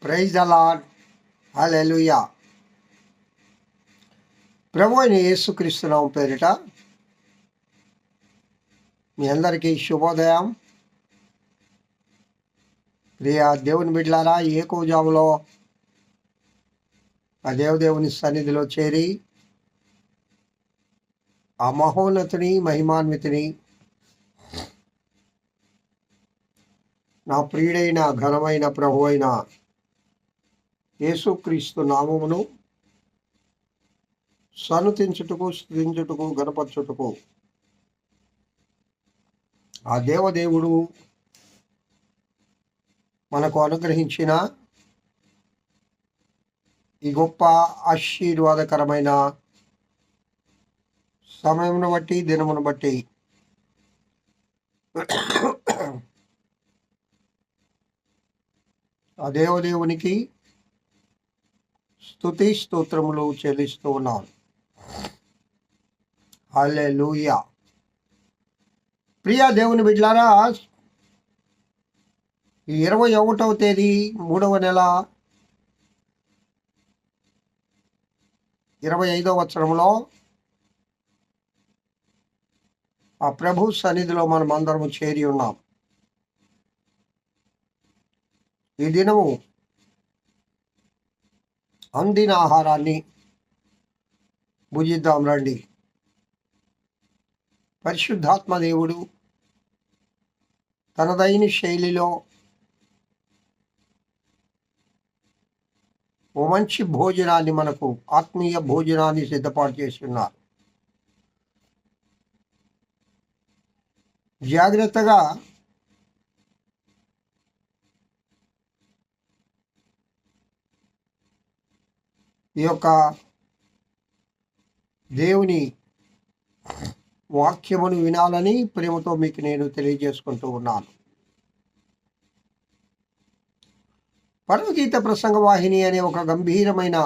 Praise the lord. Hallelujah. ప్రభు అయిన యేసుక్రీస్తు నామమున పేరిట మీ అందరికీ శుభోదయం. ప్రియ దేవుని బిడ్డలారా, ఏకోజాములో ఆ దేవదేవుని సన్నిధిలో చేరి ఆ మహోన్నతుని మహిమాన్వితుని నా ప్రియుడైన ఘనమైన ప్రభు అయిన యేసుక్రీస్తు నామమును సన్నుతించుటకు, స్తుతించుటకు, గణపరచుటకు ఆ దేవదేవుడు మనకు అనుగ్రహించిన ఈ గొప్ప ఆశీర్వాదకరమైన సమయమును బట్టి, దినమును బట్టి ఆ దేవదేవునికి స్తుతి స్తోత్రములు చెల్లిస్తూ ఉన్నాను. హల్లెలూయా. ప్రియ దేవుని బిడ్డలారా, ఈ 21వ తేదీ 3వ నెల 25వ సంవత్సరంలో ఆ ప్రభు సన్నిధిలో మనం అందరము చేరి ఉన్నాం. ఈ దినము అందిన ఆహారాన్ని భుజిద్దాం రండి. పరిశుద్ధాత్మ దేవుడు తనదైన శైలిలో ఓ మంచి భోజనాన్ని, మనకు ఆత్మీయ భోజనాన్ని సిద్ధపాటు చేసి ఉన్నారు. జాగ్రత్తగా ఈ యొక్క దేవుని వాక్యమును వినాలని ప్రేమతో మీకు నేను తెలియజేసుకుంటూ ఉన్నాను. పరమగీత ప్రసంగ వాహిని అనే ఒక గంభీరమైన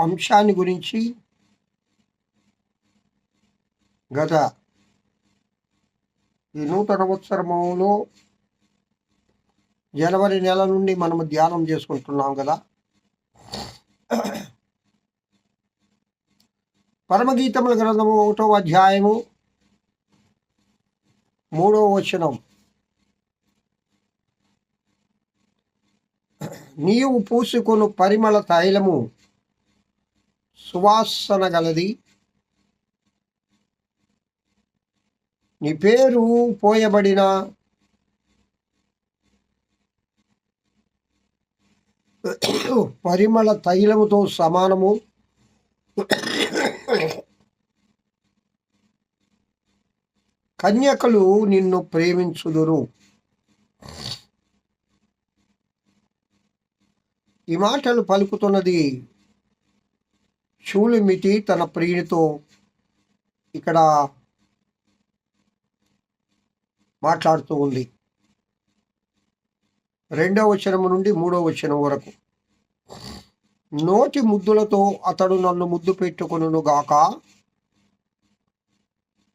అంశాన్ని గురించి గత ఈ నూతన సంవత్సరములో జనవరి నెల నుండి మనము ధ్యానం చేసుకుంటున్నాం కదా. పరమగీతముల గ్రంథము 1వ అధ్యాయము 3వ వచనం. నీవు పూసుకొను పరిమళ తైలము సువాసన గలది, నీ పేరు పోయబడిన పరిమళ తైలముతో సమానము. కన్యకలు నిన్ను ప్రేమించుదురు. ఈ మాటలు పలుకుతున్నది షూలిమితి తన ప్రియునితో ఇక్కడ మాట్లాడుతూ ఉంది. 2వ వచనము నుండి 3వ వచనం వరకు. నోటి ముద్దులతో అతడు నన్ను ముద్దు పెట్టుకొనును గాక,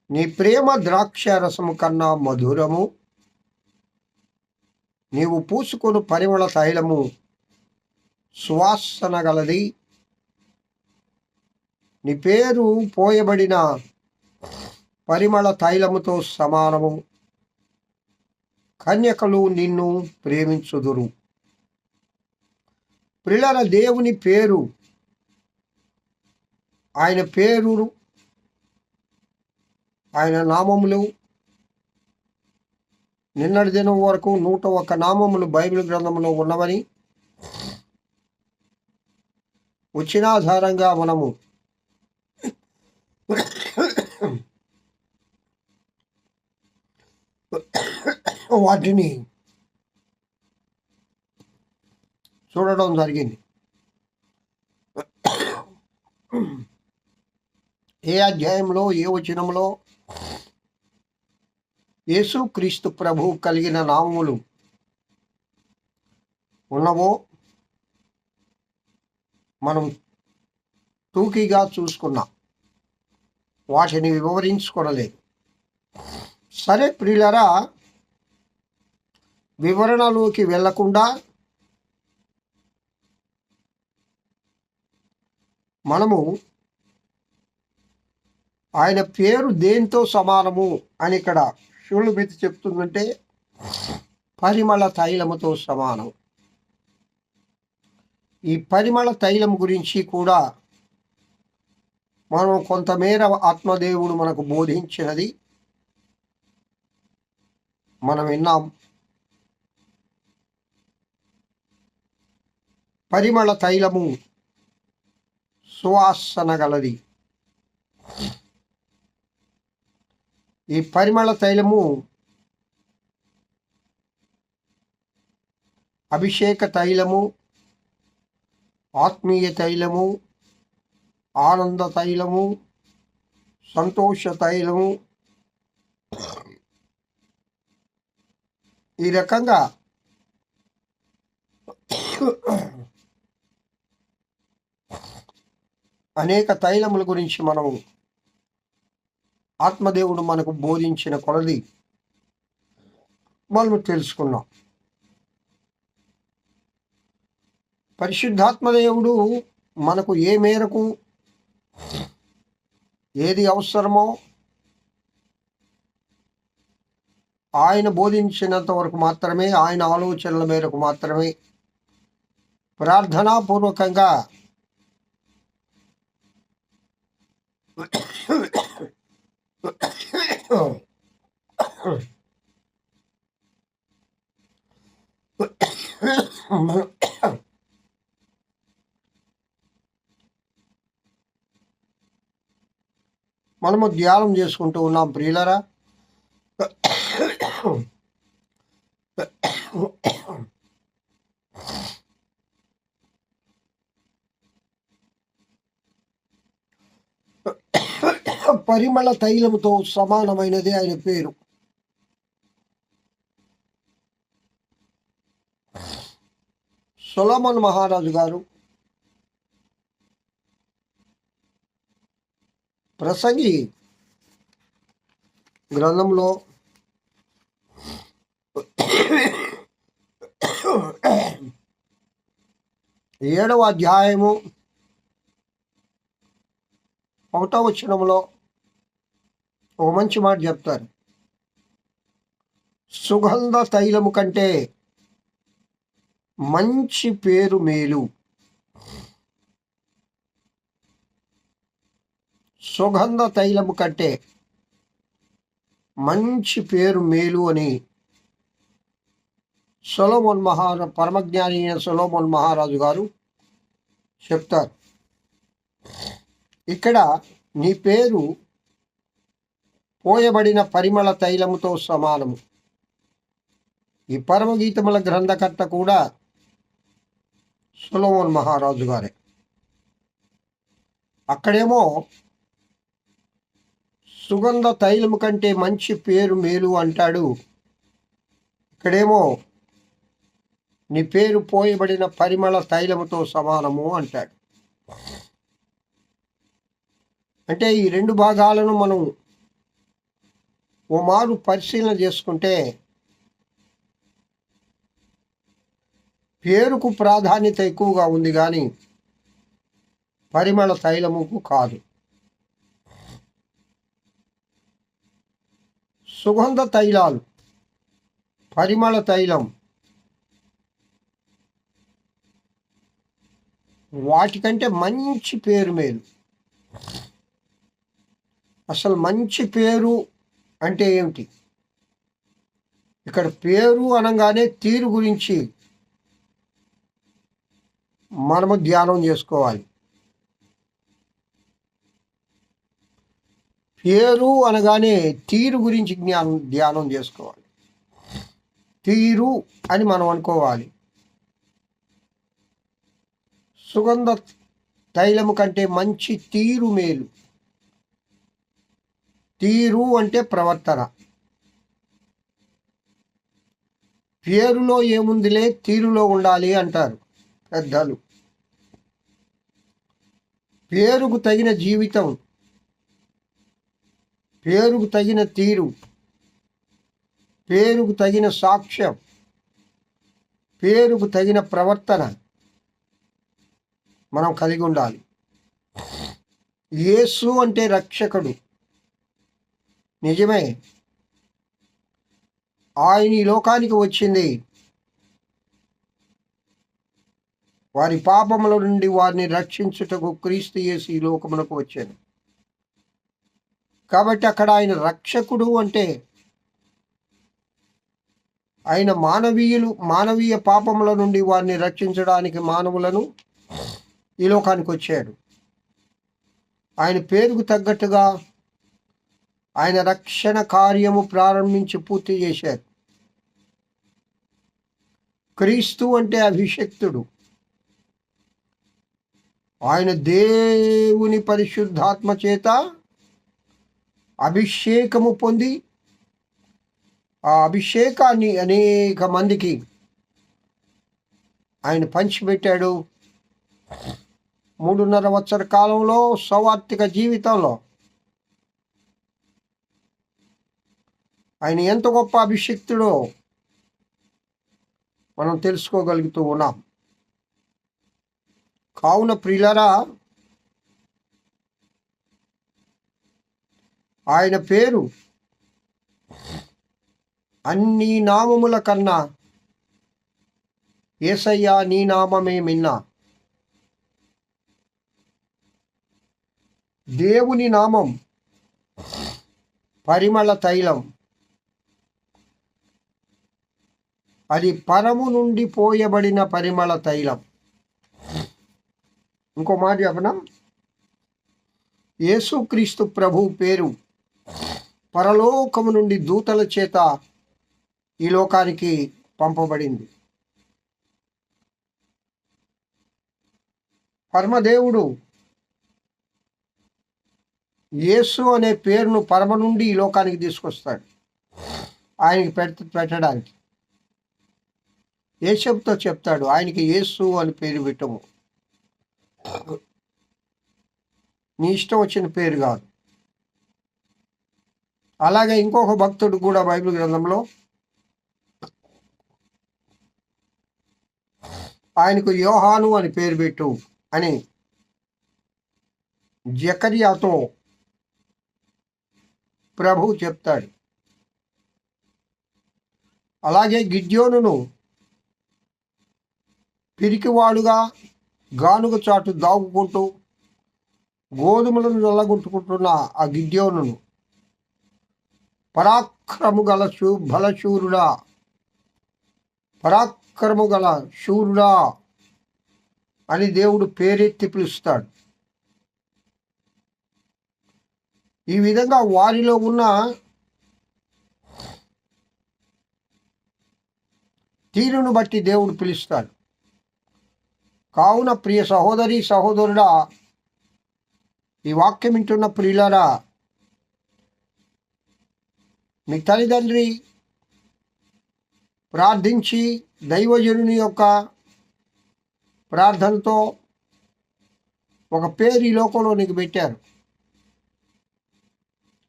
నీ ప్రేమ ద్రాక్ష రసము కన్నా మధురము, నీవు పూసుకొను పరిమళ తైలము సువాసన గలది, నీ పేరు పోయబడిన పరిమళ తైలముతో సమానము. కన్యకలు నిన్ను ప్రేమించుదురు. ప్రియుల దేవుని పేరు, ఆయన పేరు, ఆయన నామములు నిన్నటి దినం వరకు 101 నామములు బైబిల్ గ్రంథంలో ఉన్నవని వచ్చిన ఆధారంగా మనము వాటిని చూడడం జరిగింది. ఏ అధ్యాయంలో, ఏ వచనంలో యేసుక్రీస్తు ప్రభు కలిగిన నామములు ఉన్నవో మనం టూకీగా చూసుకున్నాం. వాటిని వివరించుకోలేదు. సరే ప్రియులారా, వివరణలోకి వెళ్లకుండా మనము ఆయన పేరు దేంతో సమానము అని ఇక్కడ షూల్బిత్ చెప్తుందంటే పరిమళ తైలముతో సమానం. ఈ పరిమళ తైలం గురించి కూడా మనం కొంతమేర ఆత్మదేవుడు మనకు బోధించినది మనం విన్నాం. పరిమళ తైలము సువాసన గలది. ఈ పరిమళ తైలము అభిషేక తైలము, ఆత్మీయ తైలము, ఆనంద తైలము, సంతోష తైలము, ఈ రకంగా అనేక తైలముల గురించి మనము ఆత్మదేవుడు మనకు బోధించిన కొలది మనము తెలుసుకున్నాం. పరిశుద్ధాత్మదేవుడు మనకు ఏ మేరకు ఏది అవసరమో ఆయన బోధించినంత వరకు మాత్రమే, ఆయన ఆలోచనల మేరకు మాత్రమే ప్రార్థనాపూర్వకంగా మనము ధ్యానం చేసుకుంటూ ఉన్నాం ప్రియులరా. పరిమళ తైలముతో సమానమైనది ఆయన పేరు. సొలొమోన్ మహారాజు గారు ప్రసంగి గ్రంథంలో 7వ అధ్యాయము 1వ వచనంలో ఒక మంచి మాట చెప్తారు. సుగంధ తైలము కంటే మంచి పేరు మేలు. సుగంధ తైలము కంటే మంచి పేరు మేలు అని సొలొమోన్ పరమజ్ఞాని అయిన సొలొమోన్ మహారాజు గారు చెప్తారు. ఇక్కడ నీ పేరు పోయబడిన పరిమళ తైలముతో సమానము. ఈ పరమగీతముల గ్రంథకర్త కూడా సొలొమోన్ మహారాజు గారే. అక్కడేమో సుగంధ తైలము కంటే మంచి పేరు మేలు అంటాడు. ఇక్కడేమో నీ పేరు పోయబడిన పరిమళ తైలముతో సమానము అంటాడు. అంటే ఈ రెండు భాగాలను మనం ఓ మారు పరిశీలన చేసుకుంటే పేరుకు ప్రాధాన్యత ఎక్కువగా ఉంది కానీ పరిమళ తైలముకు కాదు. సుగంధ తైలాలు, పరిమళ తైలం వాటికంటే మంచి పేరు మేలు. అసలు మంచి పేరు అంటే ఏమిటి? ఇక్కడ పేరు అనగానే తీరు గురించి మనము ధ్యానం చేసుకోవాలి. పేరు అనగానే తీరు గురించి ధ్యానం చేసుకోవాలి. తీరు అని మనం అనుకోవాలి. సుగంధ తైలము కంటే మంచి తీరు మేలు. తీరు అంటే ప్రవర్తన. పేరులో ఏముందిలే, తీరులో ఉండాలి అంటారు పెద్దలు. పేరుకు తగిన జీవితం, పేరుకు తగిన తీరు, పేరుకు తగిన సాక్ష్యం పేరుకు తగిన ప్రవర్తన మనం కలిగి ఉండాలి. యేసు అంటే రక్షకుడు, నిజమే. ఆయన ఈ లోకానికి వచ్చింది వారి పాపముల నుండి వారిని రక్షించుటకు. క్రీస్తు యేసు ఈ లోకమునకు వచ్చాడు. కాబట్టి అక్కడ ఆయన రక్షకుడు అంటే ఆయన మానవీయ పాపముల నుండి వారిని రక్షించడానికి మానవులను ఈ లోకానికి వచ్చాడు. ఆయన పేరుకు తగ్గట్టుగా ఆయన రక్షణ కార్యము ప్రారంభించి పూర్తి చేశారు. క్రీస్తు అంటే అభిషక్తుడు. ఆయన దేవుని పరిశుద్ధాత్మ చేత అభిషేకము పొంది ఆ అభిషేకాన్ని అనేక మందికి ఆయన పంచిపెట్టాడు. 3.5 సంవత్సర కాలంలో స్వార్థిక జీవితంలో ఆయన ఎంత గొప్ప అభిషిక్తుడో మనం తెలుసుకోగలుగుతూ ఉన్నాం. కావున ప్రియులారా, ఆయన పేరు అన్ని నామముల కన్నా యేసయ్యా నీ నామమే మిన్నా. దేవుని నామం పరిమళ తైలం. అది పరము నుండి పోయబడిన పరిమళ తైలం. ఇంకో మాట చెప్పనా? యేసుక్రీస్తు ప్రభు పేరు పరలోకము నుండి దూతల చేత ఈ లోకానికి పంపబడింది. పరమదేవుడు యేసు అనే పేరును పరమ నుండి ఈ లోకానికి తీసుకొస్తాడు ఆయనకి పెట్టడానికి. యేసుతో చెప్తాడు, ఆయనకి యేసు అని పేరు పెట్టము, నీ ఇష్టం వచ్చిన పేరు కాదు. అలాగే ఇంకొక భక్తుడు కూడా బైబిల్ గ్రంథంలో ఆయనకు యోహాను అని పేరు పెట్టు అని జకర్యాతో ప్రభు చెప్తాడు. అలాగే గిద్యోనును పిరికివాడుగా గానుగ చాటు దాగుకుంటూ గోధుమలను నల్లగొట్టుకుంటున్న ఆ గిద్యోనును పరాక్రము గల శూరుడా అని దేవుడు పేరెత్తి పిలుస్తాడు. ఈ విధంగా వారిలో ఉన్న తీరును బట్టి దేవుడు పిలుస్తాడు. కావున ప్రియ సహోదరి సహోదరుడా, ఈ వాక్యం వింటున్న ప్రియులారా, మీ తల్లిదండ్రి ప్రార్థించి దైవజనుని యొక్క ప్రార్థనతో ఒక పేరు ఈ లోకంలో నీకు పెట్టారు.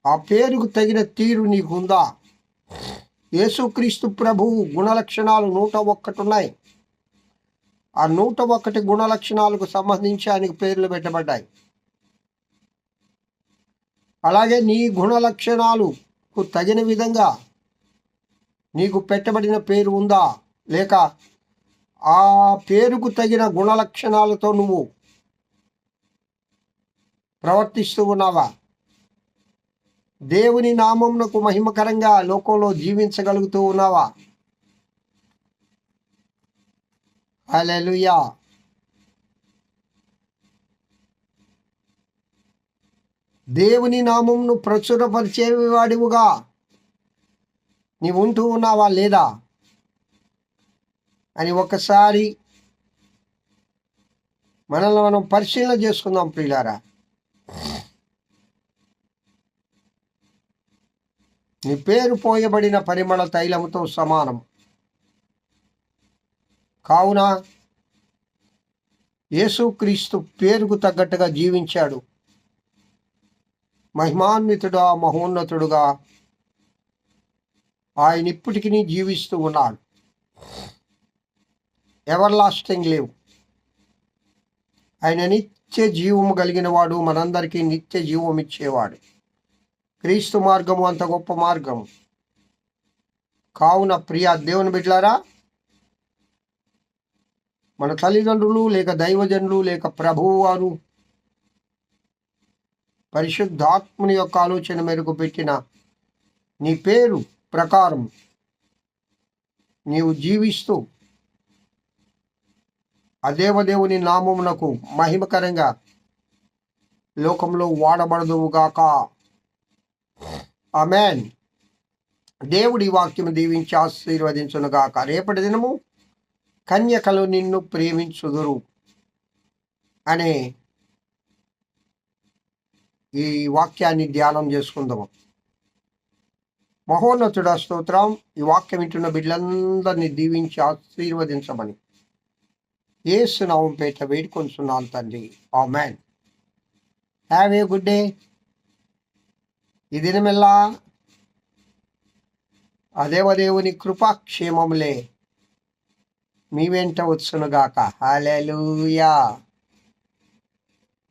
ఆ పేరుకు తగిన తీరు నీకుందా? యేసుక్రీస్తు ప్రభువు గుణలక్షణాలు 101 ఉన్నాయి. ఆ 101 గుణలక్షణాలకు సంబంధించి ఆయనకు పేర్లు పెట్టబడ్డాయి. అలాగే నీ గుణలక్షణాలకు తగిన విధంగా నీకు పెట్టబడిన పేరు ఉందా, లేక ఆ పేరుకు తగిన గుణలక్షణాలతో నువ్వు ప్రవర్తిస్తూ ఉన్నావా? దేవుని నామమునకు మహిమకరంగా లోకంలో జీవించగలుగుతూ ఉన్నావా? హల్లెలూయా. దేవుని నామమును ప్రచురపరిచేవాడివుగా నీవు ఉంటూ ఉన్నావా లేదా అని ఒకసారి మనల్ని మనం పరిశీలన చేసుకుందాం ప్రియులారా. నీ పేరు పోయబడిన పరిమళ తైలముతో సమానం. కావున యేసుక్రీస్తు పేరుకు తగ్గట్టుగా జీవించాడు. మహిమాన్వితుడా మహోన్నతుడుగా ఆయన ఇప్పటికీ జీవిస్తూ ఉన్నాడు. Ever lasting live. ఆయన నిత్య జీవము కలిగిన వాడు, మనందరికీ నిత్య జీవం ఇచ్చేవాడు. క్రీస్తు మార్గము అంత గొప్ప మార్గము. కావున ప్రియ దేవుని బిడ్డలారా, మన తల్లిదండ్రులు లేక దైవజనులు లేక ప్రభువు వారు పరిశుద్ధాత్ముని యొక్క ఆలోచన మేరకు పెట్టిన నీ పేరు ప్రకారం నీవు జీవిస్తూ ఆ దేవదేవుని నామమునకు మహిమకరంగా లోకంలో వాడబడదువుగాక. ఆమేన్. దేవుడి వాక్యము దీవించి ఆశీర్వదించునుగాక. రేపటి దినము కన్యకలు నిన్ను ప్రేమించుదురు అనే ఈ వాక్యాన్ని ధ్యానం చేసుకుందాము. మహోన్నతుడ స్తోత్రం. ఈ వాక్యం వింటున్న బిడ్డలందరినీ దీవించి ఆశీర్వదించమని యేసు నామం పేట వేడుకొంచున్నాను తండ్రి. ఆమేన్. Have a good day. ఈ దినమెల్లా ఆ దేవదేవుని కృపాక్షేమములే మీ వెంట వచ్చునుగాక. హల్లెలూయా.